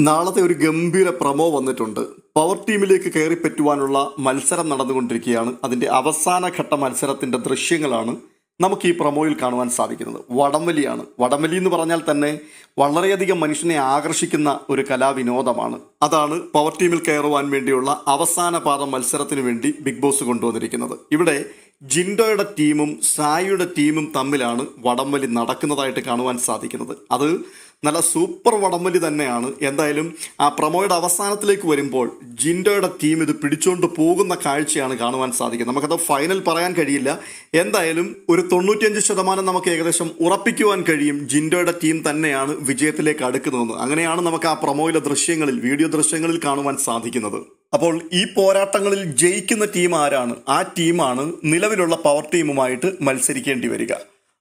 നാളത്തെ ഒരു ഗംഭീര പ്രമോ വന്നിട്ടുണ്ട്. പവർ ടീമിലേക്ക് കയറി പറ്റുവാനുള്ള മത്സരം നടന്നുകൊണ്ടിരിക്കുകയാണ്. അതിൻ്റെ അവസാന ഘട്ട മത്സരത്തിൻ്റെ ദൃശ്യങ്ങളാണ് നമുക്ക് ഈ പ്രമോയിൽ കാണുവാൻ സാധിക്കുന്നത്. വടംവലിയാണ്. വടംവലി എന്ന് പറഞ്ഞാൽ തന്നെ വളരെയധികം മനുഷ്യനെ ആകർഷിക്കുന്ന ഒരു കലാവിനോദമാണ്. അതാണ് പവർ ടീമിൽ കയറുവാൻ വേണ്ടിയുള്ള അവസാന പാദ മത്സരത്തിന് വേണ്ടി ബിഗ് ബോസ് കൊണ്ടുവന്നിരിക്കുന്നത്. ഇവിടെ ജിൻഡോയുടെ ടീമും സായിയുടെ ടീമും തമ്മിലാണ് വടംവലി നടക്കുന്നതായിട്ട് കാണുവാൻ സാധിക്കുന്നത്. അത് നല്ല സൂപ്പർ വടംവലി തന്നെയാണ്. എന്തായാലും ആ പ്രമോയുടെ അവസാനത്തിലേക്ക് വരുമ്പോൾ ജിൻഡോയുടെ ടീം ഇത് പിടിച്ചുകൊണ്ട് പോകുന്ന കാഴ്ചയാണ് കാണുവാൻ സാധിക്കുന്നത്. നമുക്കത് ഫൈനൽ പറയാൻ കഴിയില്ല. എന്തായാലും ഒരു 95% നമുക്ക് ഏകദേശം ഉറപ്പിക്കുവാൻ കഴിയും ജിൻഡോയുടെ ടീം തന്നെയാണ് വിജയത്തിലേക്ക് അടുക്കുന്നതെന്ന്. അങ്ങനെയാണ് നമുക്ക് ആ പ്രമോയിലെ ദൃശ്യങ്ങളിൽ, വീഡിയോ ദൃശ്യങ്ങളിൽ കാണുവാൻ സാധിക്കുന്നത്. അപ്പോൾ ഈ പോരാട്ടങ്ങളിൽ ജയിക്കുന്ന ടീം ആരാണ്? ആ ടീമാണ് നിലവിലുള്ള പവർ ടീമുമായിട്ട് മത്സരിക്കേണ്ടി വരിക.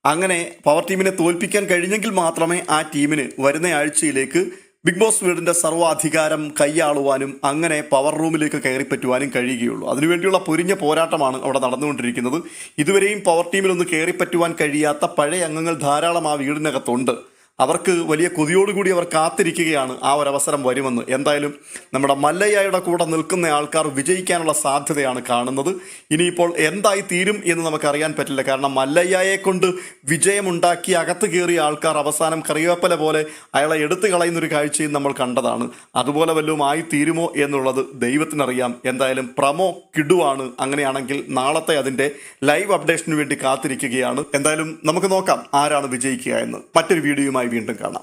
അങ്ങനെ പവർ ടീമിനെ തോൽപ്പിക്കാൻ കഴിഞ്ഞെങ്കിൽ മാത്രമേ ആ ടീമിന് വരുന്ന ആഴ്ചയിലേക്ക് ബിഗ് ബോസ് വീടിൻ്റെ സർവ്വാധികാരം കൈയാളുവാനും അങ്ങനെ പവർ റൂമിലേക്ക് കയറിപ്പറ്റുവാനും കഴിയുകയുള്ളൂ. അതിനുവേണ്ടിയുള്ള പൊരിഞ്ഞ പോരാട്ടമാണ് അവിടെ നടന്നുകൊണ്ടിരിക്കുന്നത്. ഇതുവരെയും പവർ ടീമിലൊന്ന് കയറിപ്പറ്റുവാൻ കഴിയാത്ത പഴയ അംഗങ്ങൾ ധാരാളം ആ വീടിനകത്തുണ്ട്. അവർക്ക് വലിയ കൊതിയോടുകൂടി അവർ കാത്തിരിക്കുകയാണ് ആ ഒരവസരം വരുമെന്ന്. എന്തായാലും നമ്മുടെ മല്ലയ്യയുടെ കൂടെ നിൽക്കുന്ന ആൾക്കാർ വിജയിക്കാനുള്ള സാധ്യതയാണ് കാണുന്നത്. ഇനിയിപ്പോൾ എന്തായി തീരും എന്ന് നമുക്കറിയാൻ പറ്റില്ല. കാരണം മല്ലയ്യയെ കൊണ്ട് വിജയമുണ്ടാക്കി അകത്ത് കയറിയ ആൾക്കാർ അവസാനം കറിവേപ്പല പോലെ അയാളെ എടുത്തു കളയുന്നൊരു കാഴ്ചയും നമ്മൾ കണ്ടതാണ്. അതുപോലെ വല്ലതും ആയി തീരുമോ എന്നുള്ളത് ദൈവത്തിനറിയാം. എന്തായാലും പ്രമോ കിടുവാണ്. അങ്ങനെയാണെങ്കിൽ നാളത്തെ അതിൻ്റെ ലൈവ് അപ്ഡേഷന് വേണ്ടി കാത്തിരിക്കുകയാണ്. എന്തായാലും നമുക്ക് നോക്കാം ആരാണ് വിജയിക്കുക എന്ന്. മറ്റൊരു വീഡിയോയുമായി വീണ്ടും കാണാം.